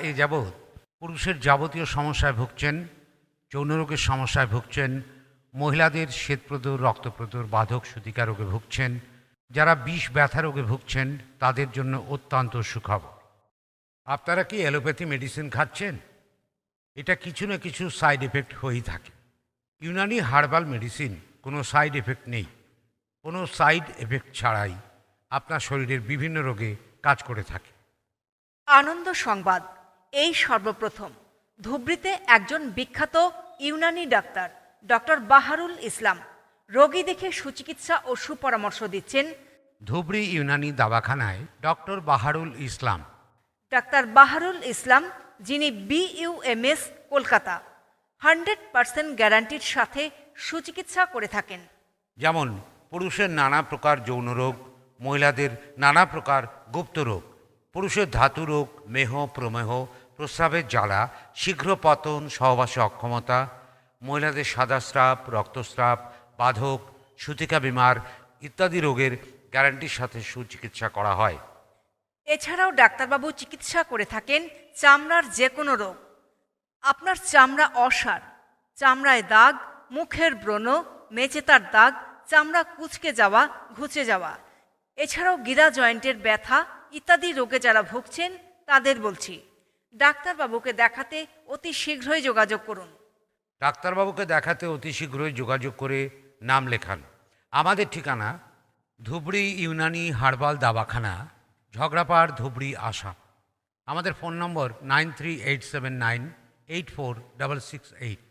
এই যাবৎ পুরুষের যাবতীয় সমস্যায় ভুগছেন, যৌনরোগের সমস্যায় ভুগছেন, মহিলাদের শ্বেতপ্রদর রক্তপ্রদর বাধক সূতিকা রোগে ভুগছেন, যারা বিষ ব্যথা রোগে ভুগছেন তাদের জন্য অত্যন্ত সুখবর। আপনারা কি অ্যালোপ্যাথি মেডিসিন খাচ্ছেন? এটা কিছু না কিছু সাইড এফেক্ট হয়েই থাকে। ইউনানি হার্বাল মেডিসিন কোনো সাইড এফেক্ট নেই। কোনো সাইড এফেক্ট ছাড়াই আপনার শরীরের বিভিন্ন রোগে কাজ করে থাকে। আনন্দ সংবাদ, এই সর্বপ্রথম ধুবড়ীতে একজন বিখ্যাত ইউনানি ডাক্তার ডক্টর বাহারুল ইসলাম রোগী দেখে সুচিকিৎসা ও সুপরামর্শ দিচ্ছেন। ধুবড়ী ইউনানি দাওয়াখানায় ডক্টর বাহারুল ইসলাম। ডাক্তার বাহারুল ইসলাম, যিনি BUMS কলকাতা 100% গ্যারান্টির সাথে সুচিকিৎসা করে থাকেন। যেমন পুরুষের নানা প্রকার যৌন রোগ, মহিলাদের নানা প্রকার গুপ্ত রোগ, পুরুষের ধাতু রোগ, মেহ প্রমেহ, প্রস্রাবের জ্বালা, শীঘ্র পতন, সহবাসে অক্ষমতা, মহিলাদের সাদাস্রাব, রক্তস্রাব, বাধক, সূতিকা বিমার ইত্যাদি রোগের গ্যারান্টির সাথে সুচিকিৎসা করা হয়। এছাড়াও ডাক্তারবাবু চিকিৎসা করে থাকেন চামড়ার যে কোনো রোগ। আপনার চামড়া অসার, চামড়ায় দাগ, মুখের ব্রণ, মেচেতার দাগ, চামড়া কুঁচকে যাওয়া, ঘুচে যাওয়া, এছাড়াও গিরা জয়েন্টের ব্যথা ইত্যাদি রোগে যারা ভুগছেন তাদের বলছি, ডাক্তারবাবুকে দেখাতে অতি শীঘ্রই যোগাযোগ করুন। ডাক্তারবাবুকে দেখাতে অতি শীঘ্রই যোগাযোগ করে নাম লেখান। আমাদের ঠিকানা ধুবড়ী ইউনানি হার্বাল দাওয়াখানা, ঝগড়াপাড়, ধুবড়ী, আসাম। আমাদের ফোন নম্বর 9387984668।